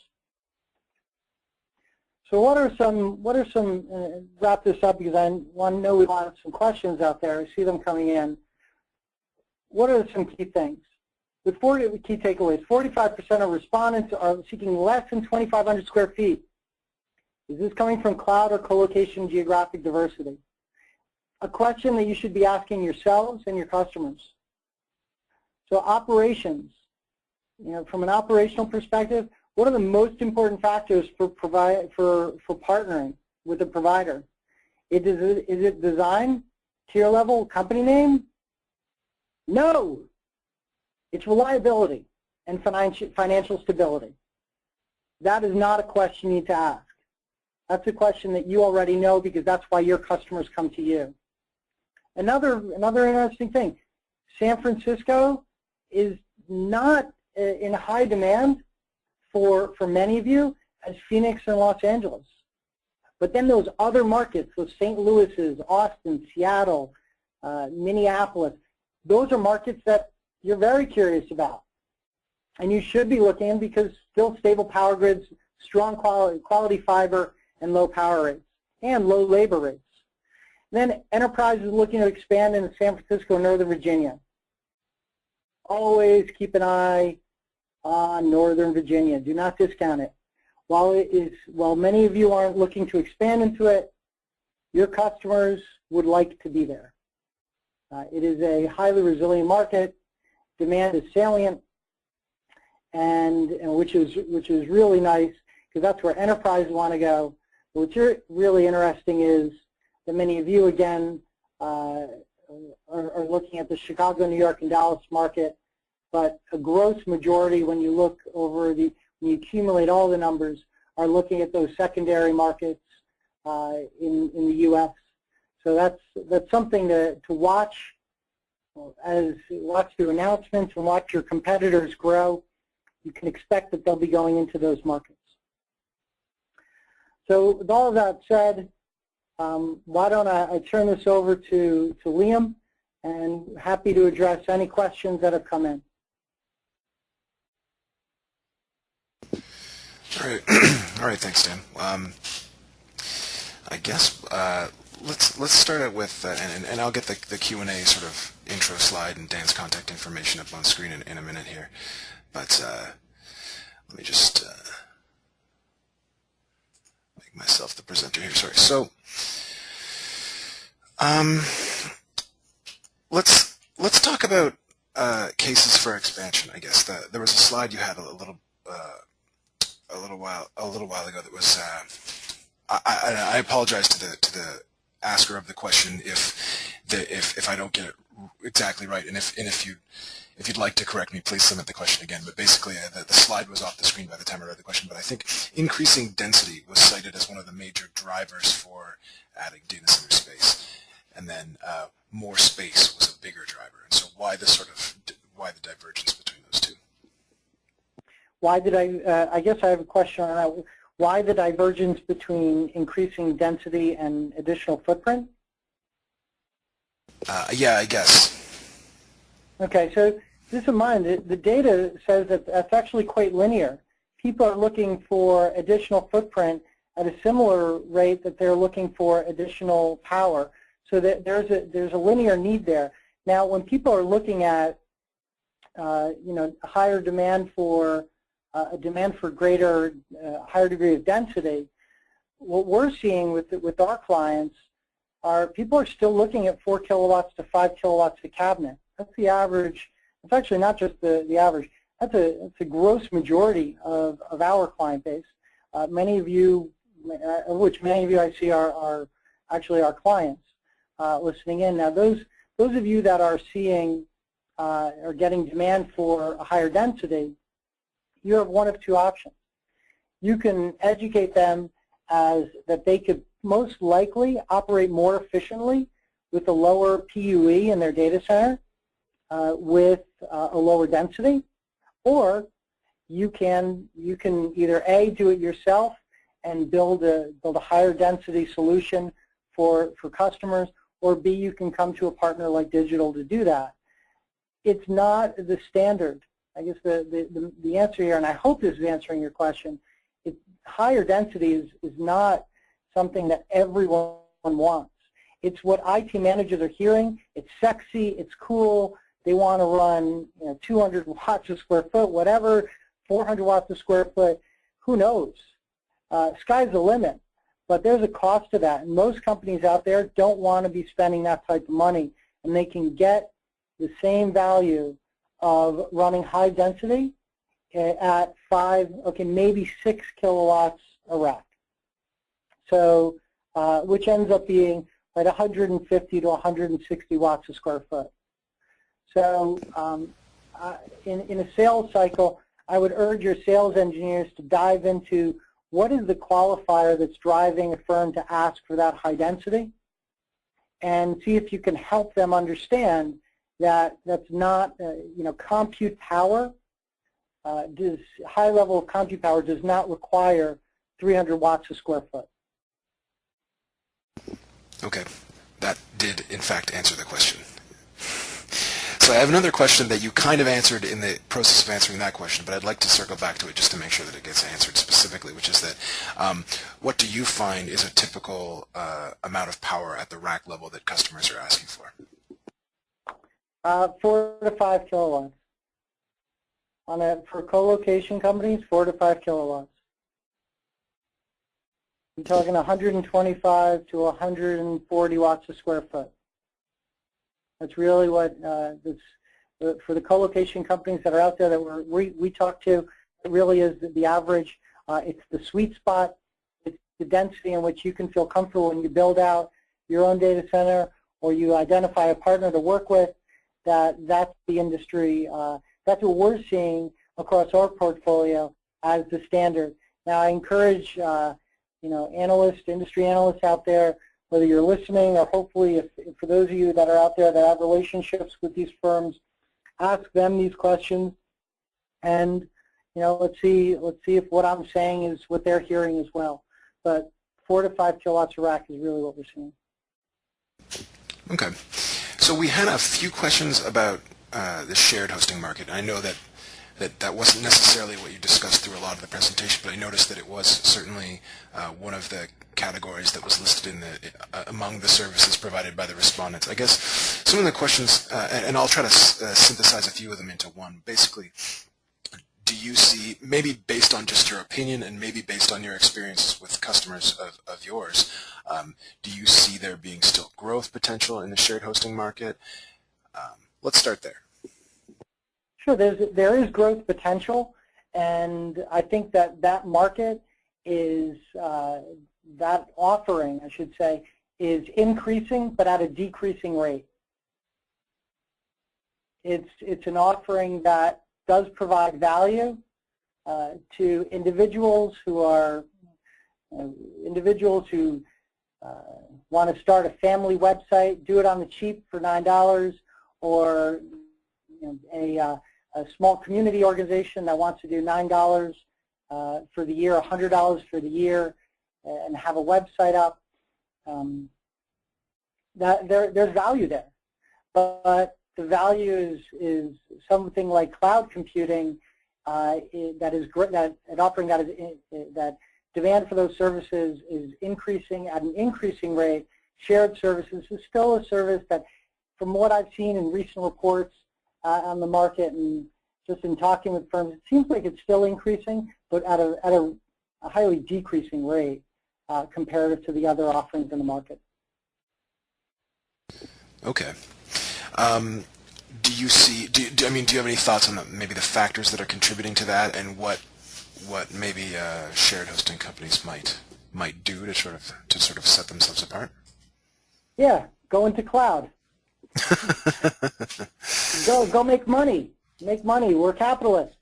[SPEAKER 2] So what are some wrap this up because I know we want some questions out there. I see them coming in. What are some key things? With 40 key takeaways, 45% of respondents are seeking less than 2,500 square feet. Is this coming from cloud or co-location geographic diversity? A question that you should be asking yourselves and your customers. So operations, from an operational perspective, what are the most important factors for partnering with a provider? Is it design, tier level, company name? No. It's reliability and financial stability. That is not a question you need to ask. That's a question that you already know because that's why your customers come to you. Another interesting thing, San Francisco is not in high demand for many of you as Phoenix and Los Angeles. But then those other markets, those St. Louis's, Austin, Seattle, Minneapolis, those are markets that you're very curious about. And you should be looking because still stable power grids, strong quality fiber, and low power rates, and low labor rates. Then enterprises looking to expand into San Francisco and Northern Virginia. Always keep an eye on Northern Virginia. Do not discount it. While many of you aren't looking to expand into it, your customers would like to be there. It is a highly resilient market. Demand is salient, and which is really nice because that's where enterprises want to go. What's really interesting is that many of you, again, are looking at the Chicago, New York, and Dallas market, but a gross majority, when you look over when you accumulate all the numbers, are looking at those secondary markets in the U.S. So that's something to watch watch the announcements and watch your competitors grow. You can expect that they'll be going into those markets. So with all of that said, why don't I turn this over to Liam, and happy to address any questions that have come in.
[SPEAKER 1] All right, all right. Thanks, Dan. I guess let's start out with, and I'll get the Q&A sort of intro slide and Dan's contact information up on screen in a minute here. But let me just make myself the presenter here. Sorry. So let's talk about cases for expansion. I guess there was a slide you had a little while ago that was. I apologize to the asker of the question if I don't get it exactly right, and if you'd like to correct me, please submit the question again. But basically, the slide was off the screen by the time I read the question. But I think increasing density was cited as one of the major drivers for adding data center space, and then more space was a bigger driver. And so why the divergence between those two?
[SPEAKER 2] Why did I guess I have a question on that. Why the divergence between increasing density and additional footprint?
[SPEAKER 1] Yeah, I guess.
[SPEAKER 2] Okay, so keep in mind the data says that that's actually quite linear. People are looking for additional footprint at a similar rate that they're looking for additional power. So that there's a linear need there. Now, when people are looking at higher demand for a demand for greater, higher degree of density, what we're seeing with our clients are people are still looking at 4 kilowatts to 5 kilowatts a cabinet. That's the average. It's actually not just the average. That's a gross majority of our client base. Many of you, which many of you I see are actually our clients listening in. Now, those of you that are seeing are getting demand for a higher density, you have one of two options. You can educate them as that they could most likely operate more efficiently with a lower PUE in their data center with a lower density, or you can either A, do it yourself and build a higher density solution for customers, or B, you can come to a partner like Digital to do that. It's not the standard. I guess the answer here, and I hope this is answering your question, higher density is not something that everyone wants. It's what IT managers are hearing. It's sexy. It's cool. They want to run 200 watts a square foot, whatever, 400 watts a square foot. Who knows? Sky's the limit. But there's a cost to that. And most companies out there don't want to be spending that type of money. And they can get the same value of running high density at 5, okay, maybe 6 kilowatts a rack. So, which ends up being like 150 to 160 watts a square foot. So, in a sales cycle, I would urge your sales engineers to dive into what is the qualifier that's driving a firm to ask for that high density, and see if you can help them understand that that's not, compute power, high level of compute power does not require 300 watts a square foot.
[SPEAKER 1] Okay, that did in fact answer the question. So I have another question that you kind of answered in the process of answering that question, but I'd like to circle back to it just to make sure that it gets answered specifically, which is that what do you find is a typical amount of power at the rack level that customers are asking for?
[SPEAKER 2] 4 to 5 kilowatts. For co-location companies, 4 to 5 kilowatts. I'm talking 125 to 140 watts a square foot. That's really what for the co-location companies that are out there that we talk to, it really is the average. It's the sweet spot. It's the density in which you can feel comfortable when you build out your own data center or you identify a partner to work with. That's the industry. That's what we're seeing across our portfolio as the standard. Now, I encourage analysts, industry analysts out there, whether you're listening or hopefully if for those of you that are out there that have relationships with these firms, ask them these questions, and let's see if what I'm saying is what they're hearing as well. But 4 to 5 kilowatts a rack is really what we're seeing.
[SPEAKER 1] Okay. So we had a few questions about the shared hosting market. I know that wasn't necessarily what you discussed through a lot of the presentation, but I noticed that it was certainly one of the categories that was listed in among the services provided by the respondents. I guess some of the questions, and I'll try to synthesize a few of them into one. Basically, do you see, maybe based on just your opinion and maybe based on your experiences with customers of yours, do you see there being still growth potential in the shared hosting market? Let's start there.
[SPEAKER 2] Sure, there is growth potential, and I think that market is, that offering, I should say, is increasing but at a decreasing rate. It's an offering that does provide value to individuals who are want to start a family website, do it on the cheap for $9, or a small community organization that wants to do $9 for the year, $100 for the year, and have a website up. There's value there, but the value is something like cloud computing that is great. That offering that demand for those services is increasing at an increasing rate. Shared services is still a service that, from what I've seen in recent reports on the market and just in talking with firms, it seems like it's still increasing, but at a highly decreasing rate comparative to the other offerings in the market.
[SPEAKER 1] Okay. Do you see? Do you have any thoughts on maybe the factors that are contributing to that, and what maybe shared hosting companies might do to sort of set themselves apart?
[SPEAKER 2] Yeah, go into cloud. Go make money. Make money. We're capitalists.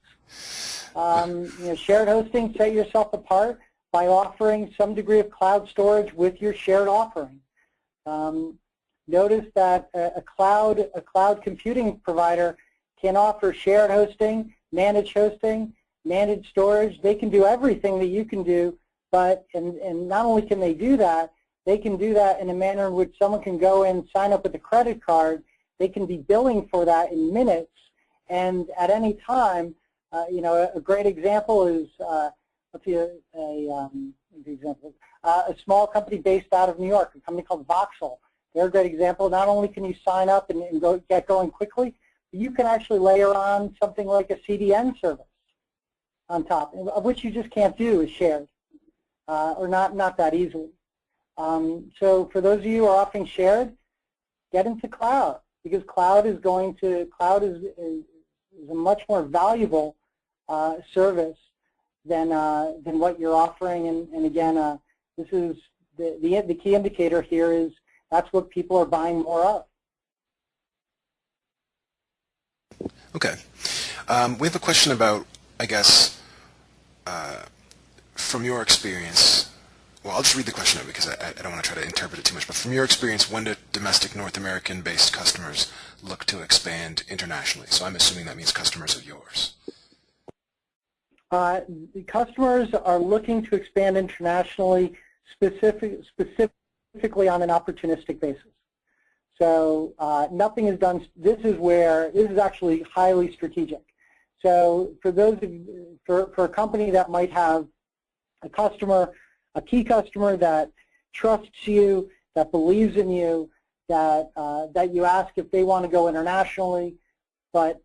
[SPEAKER 2] Shared hosting, set yourself apart by offering some degree of cloud storage with your shared offering. Notice that a cloud computing provider can offer shared hosting, managed storage. They can do everything that you can do, but and not only can they do that, they can do that in a manner in which someone can go in, sign up with a credit card. They can be billing for that in minutes, and at any time. A great example is a small company based out of New York, a company called Voxel. They're a great example. Not only can you sign up and get going quickly, but you can actually layer on something like a CDN service on top, of which you just can't do is shared, or not that easily. So for those of you who are offering shared, get into cloud, because cloud is a much more valuable service than what you're offering. And again, this is the key indicator here is that's what people are buying more of.
[SPEAKER 1] Okay. We have a question about, I guess, from your experience. Well, I'll just read the question out because I don't want to try to interpret it too much. But from your experience, when do domestic North American-based customers look to expand internationally? So I'm assuming that means customers of yours.
[SPEAKER 2] The customers are looking to expand internationally, specifically on an opportunistic basis. So nothing is done. This is actually highly strategic. So for a company that might have a key customer that trusts you, that believes in you, that you ask if they want to go internationally, but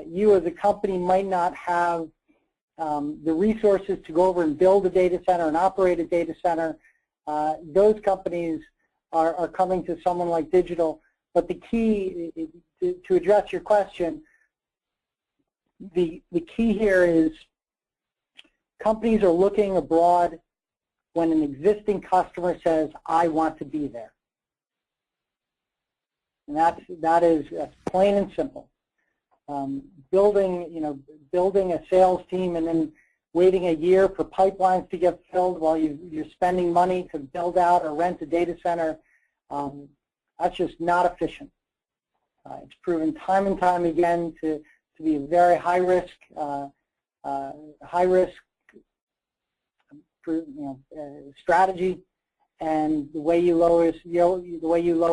[SPEAKER 2] you as a company might not have the resources to go over and build a data center and operate a data center. Those companies are coming to someone like Digital. But the key, to address your question, the key here is companies are looking abroad when an existing customer says, I want to be there. And that's plain and simple. Building a sales team and then waiting a year for pipelines to get filled while you're spending money to build out or rent a data center, that's just not efficient. It's proven time and time again to be a very high risk strategy. and the way you lower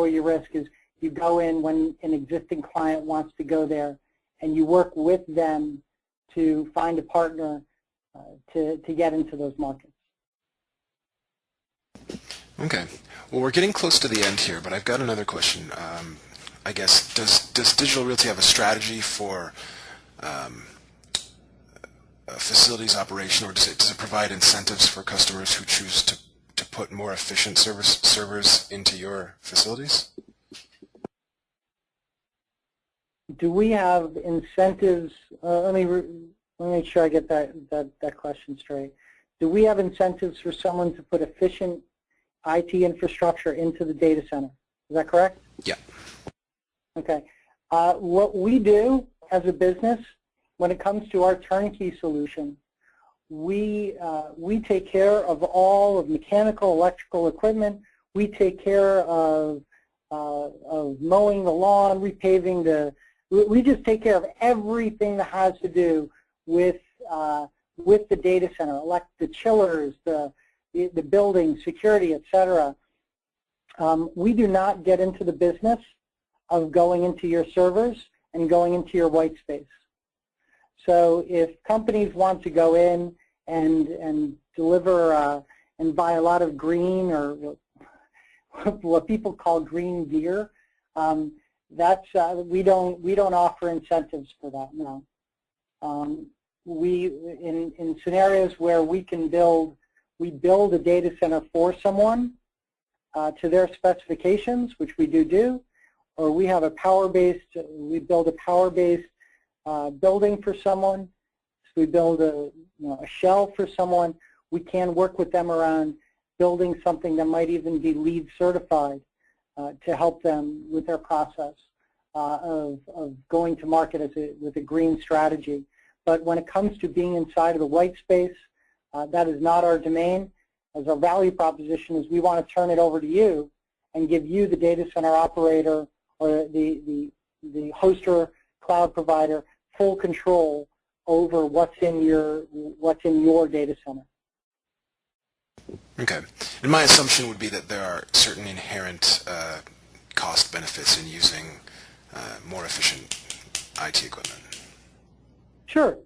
[SPEAKER 2] your risk is you go in when an existing client wants to go there, and you work with them to find a partner to get into those markets.
[SPEAKER 1] Okay. Well, we're getting close to the end here, but I've got another question. I guess, does Digital Realty have a strategy for facilities operation, or does it provide incentives for customers who choose to put more efficient servers into your facilities?
[SPEAKER 2] Do we have incentives? Let me make sure I get that question straight. Do we have incentives for someone to put efficient IT infrastructure into the data center? Is that correct?
[SPEAKER 1] Yeah.
[SPEAKER 2] Okay. What we do as a business, when it comes to our turnkey solution, we take care of all of mechanical, electrical equipment. We take care of mowing the lawn, repaving we just take care of everything that has to do with the data center, the chillers, the building, security, etc. We do not get into the business of going into your servers and going into your white space. So if companies want to go in and deliver and buy a lot of green, or what people call green gear, we don't offer incentives for that. No. In scenarios where we build a data center for someone to their specifications, which we do, or we have we build a power-based building for someone. So we build a shell for someone. We can work with them around building something that might even be LEED certified to help them with their process of going to market with a green strategy. But when it comes to being inside of the white space, that is not our domain. As our value proposition is, we want to turn it over to you and give you, the data center operator or the hoster, cloud provider, full control over what's in your data center.
[SPEAKER 1] Okay. And my assumption would be that there are certain inherent cost benefits in using more efficient IT equipment.
[SPEAKER 2] Sure.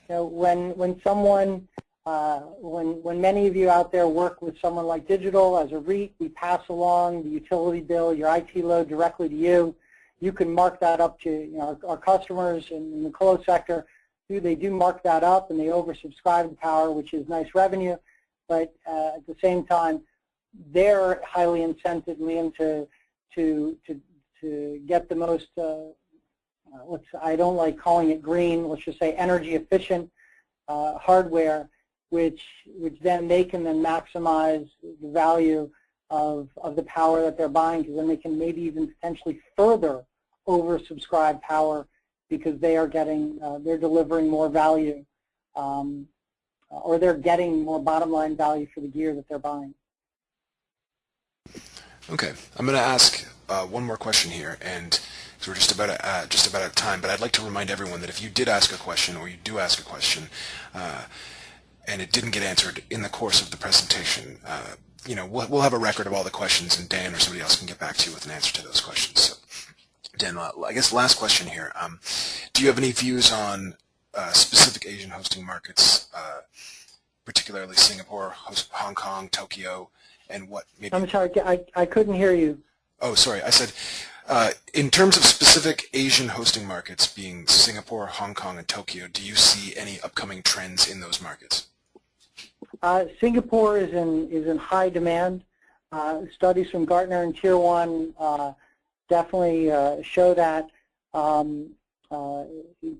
[SPEAKER 2] When someone, when many of you out there work with someone like Digital as a REIT, we pass along the utility bill, your IT load directly to you. You can mark that up to our customers in the colo sector. They do mark that up, and they oversubscribe the power, which is nice revenue. But at the same time, they're highly incented to get the most. I don't like calling it green. Let's just say energy efficient hardware, which then they can maximize the value of the power that they're buying, because then they can maybe even potentially further oversubscribe power because they are they're delivering more value, or they're getting more bottom line value for the gear that they're buying.
[SPEAKER 1] Okay, I'm going to ask one more question here, and so we're just about out of time. But I'd like to remind everyone that if you did ask a question, or you do ask a question, and it didn't get answered in the course of the presentation, we'll have a record of all the questions, and Dan or somebody else can get back to you with an answer to those questions. So, Dan, I guess last question here. Do you have any views on specific Asian hosting markets, particularly Singapore, Hong Kong, Tokyo, and what maybe...
[SPEAKER 2] I'm sorry, I couldn't hear you.
[SPEAKER 1] Oh, sorry. I said, in terms of specific Asian hosting markets, being Singapore, Hong Kong, and Tokyo, do you see any upcoming trends in those markets?
[SPEAKER 2] Singapore is in high demand. Studies from Gartner and Tier 1 definitely show that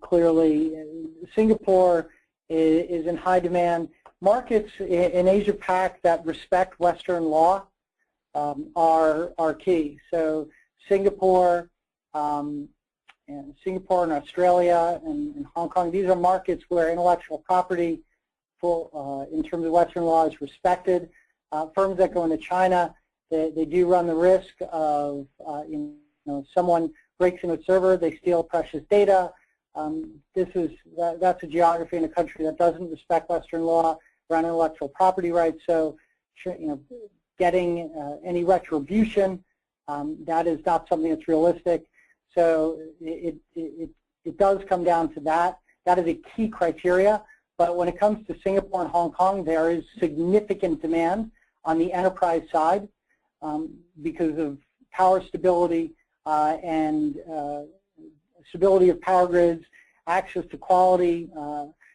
[SPEAKER 2] clearly. Singapore is in high demand. Markets in Asia Pac that respect Western law are key. So Singapore and Australia and Hong Kong, these are markets where intellectual property in terms of Western law is respected. Firms that go into China, they do run the risk of someone breaks into a server, they steal precious data. That's a geography in a country that doesn't respect Western law around intellectual property rights. So getting any retribution. That is not something that's realistic. So it does come down to that. That is a key criteria. But when it comes to Singapore and Hong Kong, there is significant demand on the enterprise side because of power stability and stability of power grids, access to quality,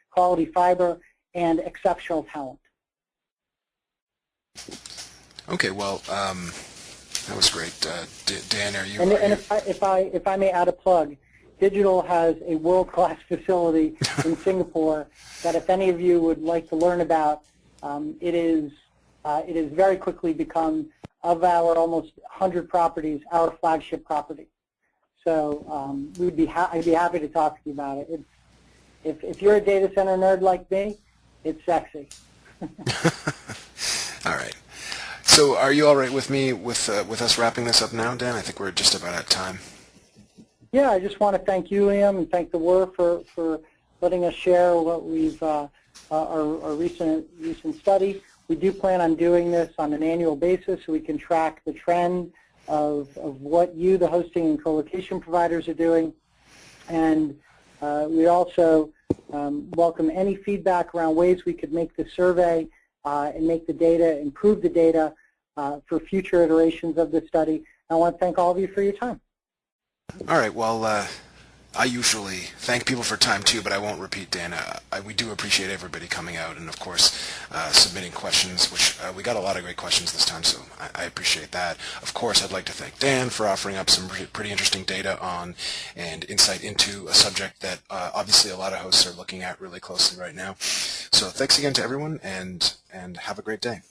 [SPEAKER 2] quality fiber, and exceptional talent.
[SPEAKER 1] Okay, well, that was great. Dan, are you?
[SPEAKER 2] And if I may add a plug, Digital has a world-class facility in Singapore that if any of you would like to learn about, it is very quickly become, of our almost 100 properties, our flagship property. So I'd be happy to talk to you about it. If you're a data center nerd like me, it's sexy.
[SPEAKER 1] All right. So are you all right with me with us wrapping this up now, Dan? I think we're just about at time.
[SPEAKER 2] Yeah, I just want to thank you, Liam, and thank the WHIR for letting us share what we've our recent study. We do plan on doing this on an annual basis so we can track the trend of what you, the hosting and co-location providers, are doing. And we also welcome any feedback around ways we could make the survey and make the data, improve the data for future iterations of this study. I want to thank all of you for your time.
[SPEAKER 1] All right, well, I usually thank people for time too, but I won't repeat, Dan. We do appreciate everybody coming out and, of course, submitting questions, which we got a lot of great questions this time, so I appreciate that. Of course, I'd like to thank Dan for offering up some pretty interesting data on and insight into a subject that obviously a lot of hosts are looking at really closely right now. So thanks again to everyone, and have a great day.